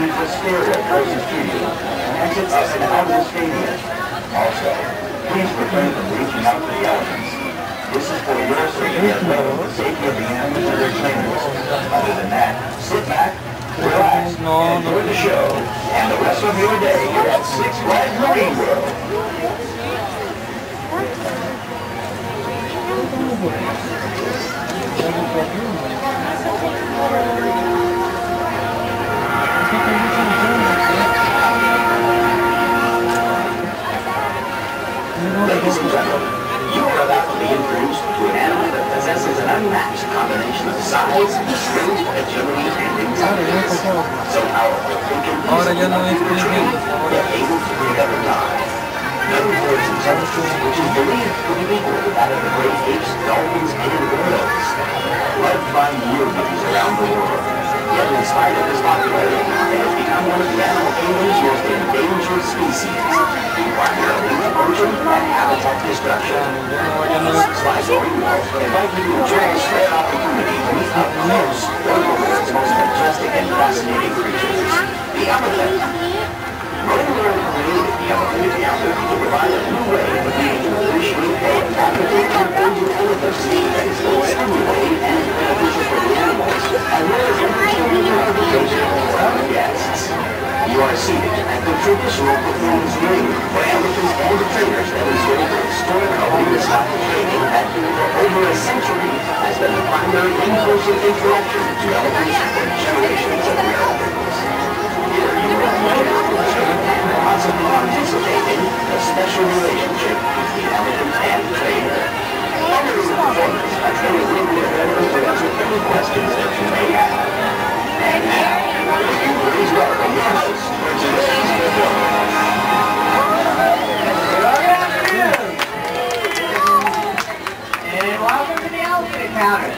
features a stereo closest to you and exits us and out of the stadium. Also, please refrain from reaching out to the elephants. This is for your safety as well as the safety of the animals and their trainers. Other than that, sit back, relax, and enjoy the show and the rest of your day here at Six Flags Marine World. Ladies and gentlemen, you are about to be introduced to an animal that possesses an unmatched combination of size, strength, agility, and intelligence. So powerful, it can easily be retrieved, yet able to recover time. Known for its intelligence, which is believed to be equal to that of the great apes, dolphins, and gorillas. Loved by millions around the world. Yet in spite of this popularity, it has become one of the animal kingdom's most endangered species, primarily poaching and habitat destruction. Six Flags Marine World would invite you to enjoy this rare opportunity to meet up close one of the world's most majestic and fascinating creatures, the elephant. Marine World created the elephant to provide a new way for you to appreciate and advocate for endangered elephants that is both stimulating and beneficial for the animals, as well as entertaining and education for our guests. You are seated at the traditional performance ring for elephants and the trainers that observe the historic Hawaii-style training that, for over a century, has been the primary in-person interaction to elephants for generations of Americans. Here you will find out possibly participate in a special relationship between elephant and trainer. After the performance, a trainer will be available to answer any questions that you may have. And now, you please welcome your host for today's performance. And welcome to the Elephant Encounter.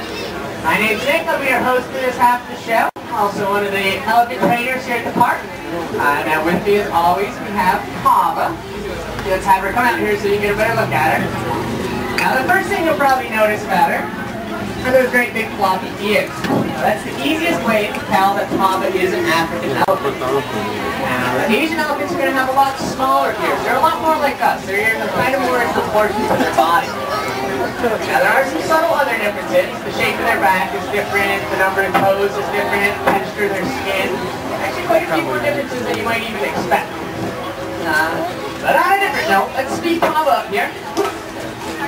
My name's Nick. I'll be your host for this half of the show. Also one of the elephant trainers here at the park. Now with me as always we have Pava. Let's have her come out here so you can get a better look at her. Now the first thing you'll probably notice about her are those great big floppy ears. Now, that's the easiest way to tell that Pava is an African elephant. Now the Asian elephants are going to have a lot smaller ears. They're a lot more like us. Their ears are kind of more in proportion to their body. Now there are some subtle other differences. The shape of their back is different, the number of toes is different, the texture of their skin. Actually quite a few more differences than you might even expect. But on a different note, let's speed Pava up here.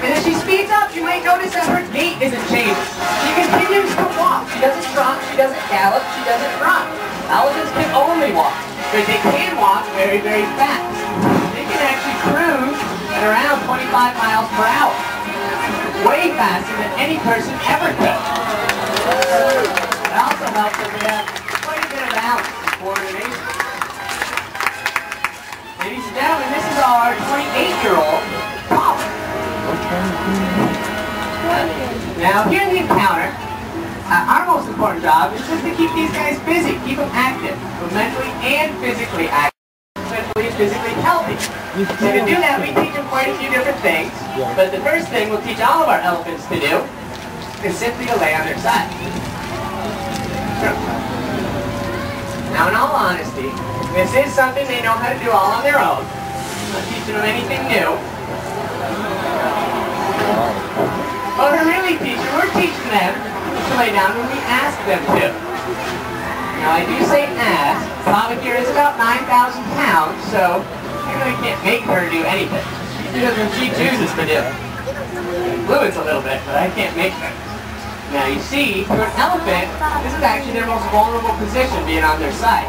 And as she speeds up, you might notice that her gait isn't changing. She continues to walk. She doesn't trot, she doesn't gallop, she doesn't run. Elephants can only walk, but they can walk very, very fast. They can actually cruise at around 25 miles per hour. Way faster than any person ever could. It also helps that we have quite a bit of balance and coordination. Ladies and gentlemen, this is our 28-year-old Pava. Now here in the encounter, our most important job is just to keep these guys busy, keep them active, both mentally and physically active. Mentally and physically healthy. So to do that, we teach them quite a few different things, but the first thing we'll teach all of our elephants to do is simply to lay on their side. Now in all honesty, this is something they know how to do all on their own. I'm not teaching them anything new. But we're really teaching, we're teaching them to lay down when we ask them to. Now I do say ask. Pava here is about 9,000 pounds, so I really can't make her do anything. She does what she chooses to do. Fluids a little bit, but I can't make her. Now you see, for an elephant, this is actually their most vulnerable position, being on their side.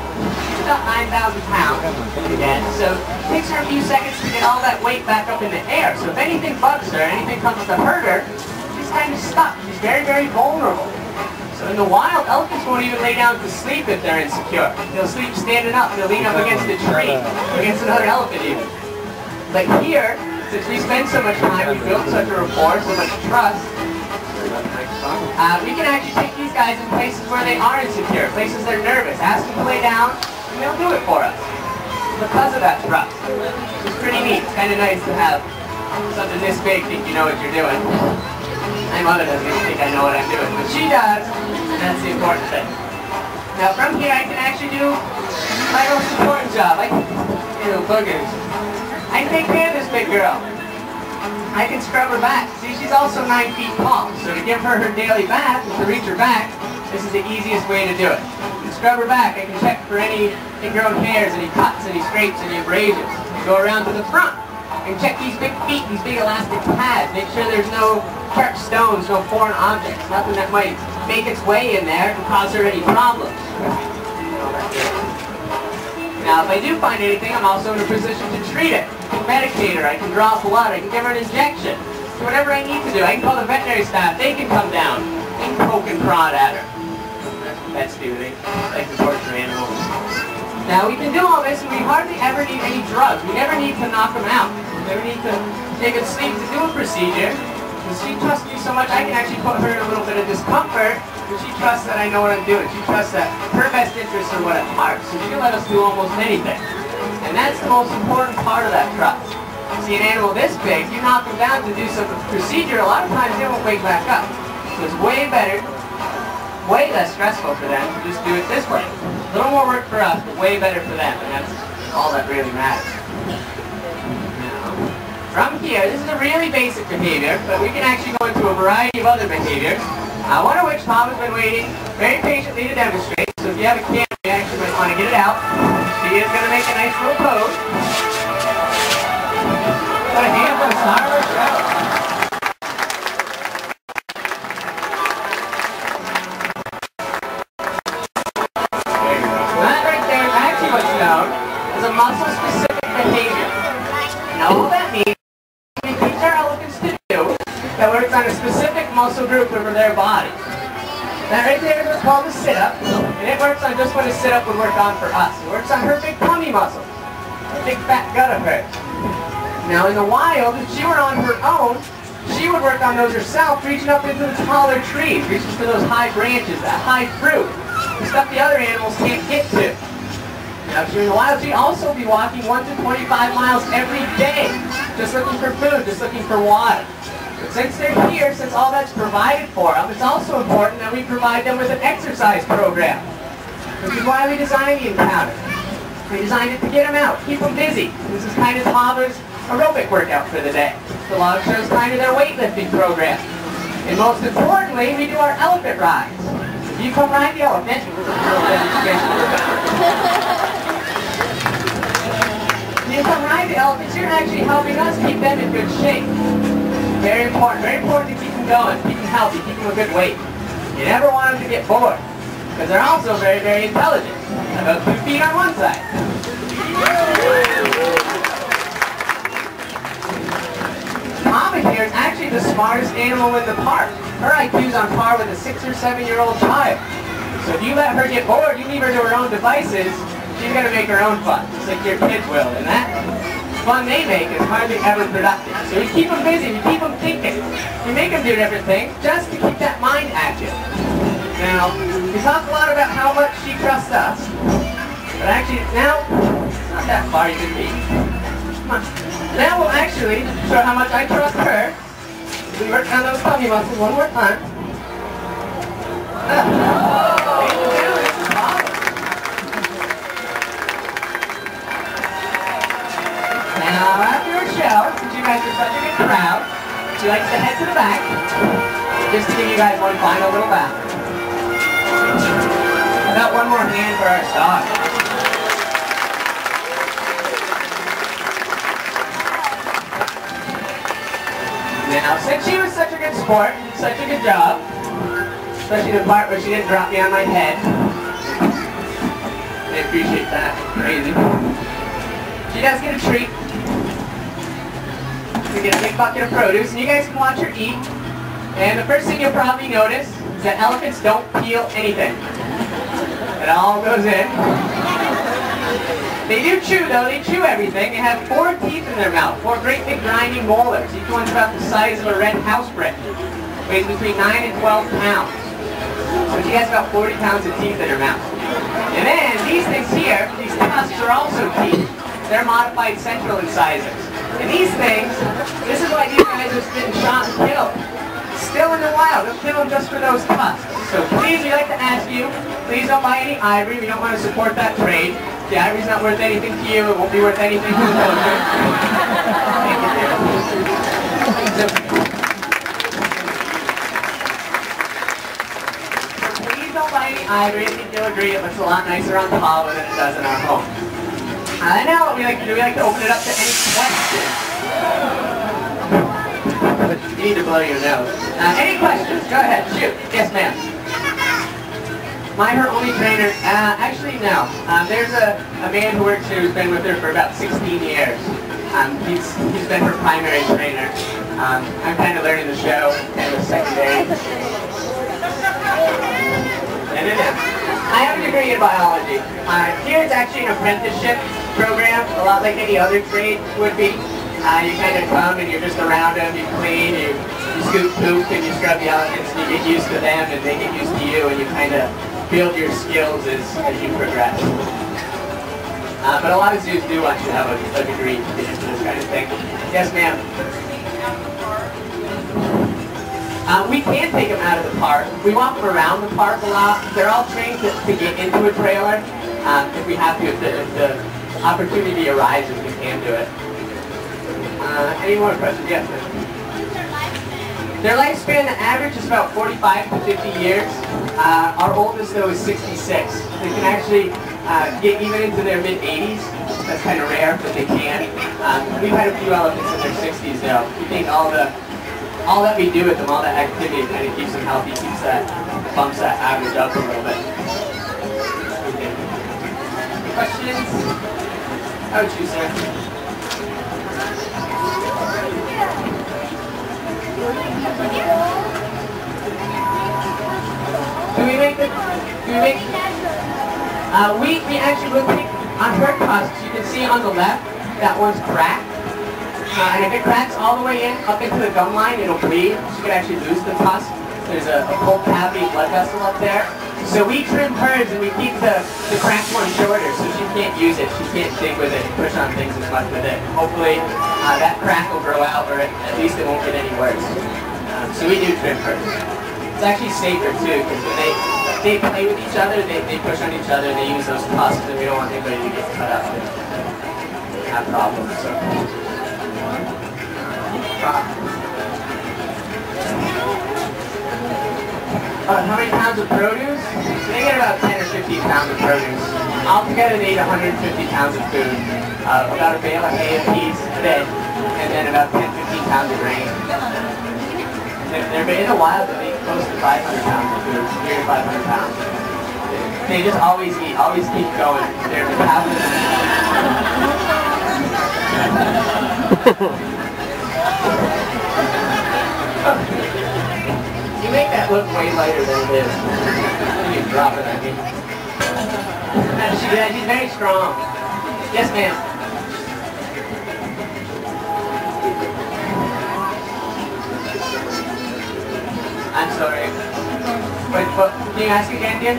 She's about 9,000 pounds, again, so it takes her a few seconds to get all that weight back up in the air. So if anything bugs her, anything comes to hurt her, she's kind of stuck. She's very, very vulnerable. So in the wild, elephants won't even lay down to sleep if they're insecure. They'll sleep standing up. They'll lean up against a tree, or against another elephant even. But here, since we spend so much time, we built such a rapport, so much trust, we can actually take these guys in places where they are insecure, places they're nervous, ask them to lay down, and they'll do it for us. Because of that trust. It's pretty neat. It's kind of nice to have something this big think you know what you're doing. My mother doesn't even think I know what I'm doing, but she does, and that's the important thing. Now from here I can actually do job. Boogers. I can take care of this big girl. I can scrub her back. See, she's also 9 feet tall, so to give her her daily bath and to reach her back, this is the easiest way to do it. To scrub her back, I can check for any ingrown hairs, any cuts, any scrapes, any abrasions. Go around to the front and check these big feet, these big elastic pads. Make sure there's no sharp stones, no foreign objects, nothing that might make its way in there and cause her any problems. Now, if I do find anything, I'm also in a position to treat it. I can medicate her, I can draw blood, I can give her an injection. So whatever I need to do, I can call the veterinary staff, they can come down and poke and prod at her. That's what vets do, they like to torture animals. Now, we can do all this and we hardly ever need any drugs. We never need to knock them out. We never need to take a sleep to do a procedure. And she trusts me so much, I can actually put her in a little bit of discomfort. And she trusts that I know what I'm doing. She trusts that her best interests are what at heart. So she'll let us do almost anything. And that's the most important part of that trust. See, an animal this big, you knock them down to do some procedure, a lot of times they won't wake back up. So it's way better, way less stressful for them to just do it this way. A little more work for us, but way better for them. And that's all that really matters. From here, this is a really basic behavior, but we can actually go into a variety of other behaviors. One of which Tom has been waiting very patiently to demonstrate. So if you have a camera, you actually might want to get it out. She is going to make a nice little pose. Put a hand on the star of our show. There you go. So that right there is actually what's known as a muscle-specific behavior. Now all that means we teach our elephants to do that works on a specific muscle group over their body. That right there is what's called a sit-up, and it works on just what a sit-up would work on for us. It works on her big tummy muscles, the big fat gut of hers. Now in the wild, if she were on her own, she would work on those herself, reaching up into the taller trees, reaching for those high branches, that high fruit, the stuff the other animals can't get to. Now if she were in the wild, she'd also be walking 1 to 25 miles every day, just looking for food, just looking for water. But since they're here, since all that's provided for them, it's also important that we provide them with an exercise program. Which is why we designed the encounter. We designed it to get them out, keep them busy. This is kind of Hava's aerobic workout for the day. The log show is kind of their weightlifting program. And most importantly, we do our elephant rides. If you come ride the elephant, you come ride the elephants, you're actually helping us keep them in good shape. Very important to keep them going, keep them healthy, keep them a good weight. You never want them to get bored, because they're also very, very intelligent. About 2 feet on one side. Mama here is actually the smartest animal in the park. Her IQ is on par with a 6 or 7-year-old child. So if you let her get bored, you leave her to her own devices, she's going to make her own fun, just like your kids will. And that fun they make is hardly ever productive. So we keep them busy, we keep them thinking. We make them do different things just to keep that mind active. Now, we talk a lot about how much she trusts us. But actually, now, it's not that far you can be. Come on. Now we'll actually show how much I trust her. We work on those tummy muscles one more time. Now, after her show, since you guys are such a good crowd, she likes to head to the back, just to give you guys one final little bath. I got one more hand for our star. Now, since she was such a good sport, such a good job, especially the part where she didn't drop me on my head, I appreciate that. Crazy. She does get a treat. We get a big bucket of produce, and you guys can watch her eat. And the first thing you'll probably notice is that elephants don't peel anything. It all goes in. They do chew, though. They chew everything. They have 4 teeth in their mouth, 4 great big grinding molars. Each one's about the size of a red house brick. Weighs between 9 and 12 pounds. So she has about 40 pounds of teeth in her mouth. And then these things here, these tusks are also teeth. They're modified central incisors. And these things, this is why these guys have been shot and killed. Still in the wild, they'll kill them just for those tusks. So please, we like to ask you, please don't buy any ivory. We don't want to support that trade. The ivory's not worth anything to you, it won't be worth anything to the elephant. So please don't buy any ivory. I think you'll agree it looks a lot nicer on the hollow than it does in our home. Now what we like to do, we like to open it up to any questions. You need to blow your nose. Any questions? Go ahead, shoot. Yes, ma'am. Am I her only trainer? Actually, no. There's a man who works here who's been with her for about 16 years. He's been her primary trainer. I'm kind of learning the show and the secondary. I have a degree in biology. Here it's actually an apprenticeship program, a lot like any other trade would be. You kind of come and you're just around them, you clean, you scoop poop and you scrub the elephants and you get used to them and they get used to you and you kind of build your skills as you progress. But a lot of zoos do want you to have a degree to get into this kind of thing. Yes, ma'am? We can take them out of the park. We walk them around the park a lot. They're all trained to get into a trailer. If we have to, if the opportunity arises, we can do it. Any more questions? Yes, ma'am. Their lifespan, the average is about 45 to 50 years. Our oldest, though, is 66. They can actually get even into their mid-80s. That's kind of rare, but they can. We've had a few elephants in their 60s, though. We think all that we do with them, all that activity, kind of keeps them healthy, bumps that average up a little bit. Questions? How would you, sir? We actually will pick on her tusks. You can see on the left, that one's cracked. And if it cracks all the way in, up into the gum line, it'll bleed. She could actually lose the tusk. There's a cold cavity blood vessel up there. So we trim hers and we keep the cracked one shorter so she can't use it. She can't dig with it and push on things as much with it. Hopefully that crack will grow out or at least it won't get any worse. So we do trim hers. It's actually safer too because when they play with each other, they push on each other and they use those tusks and we don't want anybody to get cut up and have problems. So. How many pounds of produce? They get about 10 or 15 pounds of produce. Altogether they eat 150 pounds of food. About a bale of hay apiece a day, and then about 10-15 pounds of grain. They're in the wild, they eat close to 500 pounds of food, 300 to 500 pounds. They just always eat, always keep going. Their metabolism. You make that look way lighter than it is. You drop it, I mean. She's very strong. Yes, ma'am. I'm sorry. Wait, can you ask again, dear?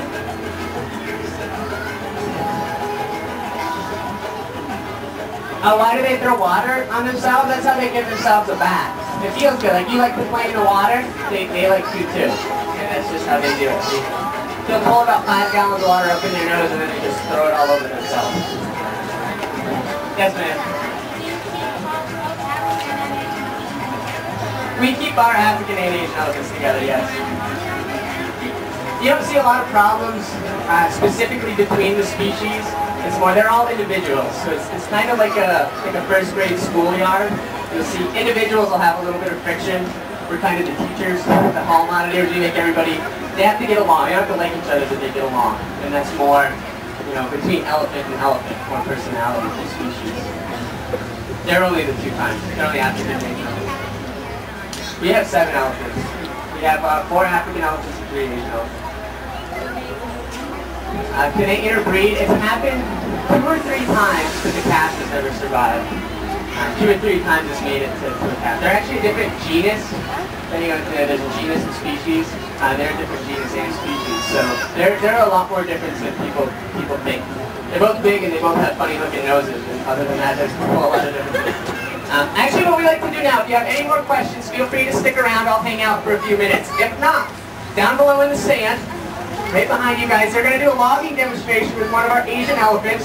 Why do they throw water on themselves? That's how they give themselves a bath. It feels good. Like you like to play in the water, they like to too. And that's just how they do it. They'll pull about 5 gallons of water up in their nose and then they just throw it all over themselves. Yes, ma'am. We keep our African and Asian elephants together, yes. You don't see a lot of problems specifically between the species. It's more, they're all individuals, so it's kind of like a first grade schoolyard. You'll see individuals will have a little bit of friction. We're kind of the teachers, the hall monitors. We make everybody, they have to get along. They don't have to like each other, but they get along. And that's more, between elephant and elephant, more personality to species. They're only the 2 kinds. They're only African and Asian elephants. We have 7 elephants. We have 4 African elephants and 3 Asian elephants. Can they interbreed? It's happened 2 or 3 times, but the calf has never survived. 2 or 3 times it's made it to a calf. They're actually a different genus. Depending on there's a genus and species. They're a different genus and species. So they're a lot more different than people think. They're both big and they both have funny looking noses. And other than that, there's a whole lot of differences. Actually, what we like to do now, if you have any more questions, feel free to stick around. I'll hang out for a few minutes. If not, down below in the sand, right behind you guys, they're going to do a logging demonstration with one of our Asian elephants.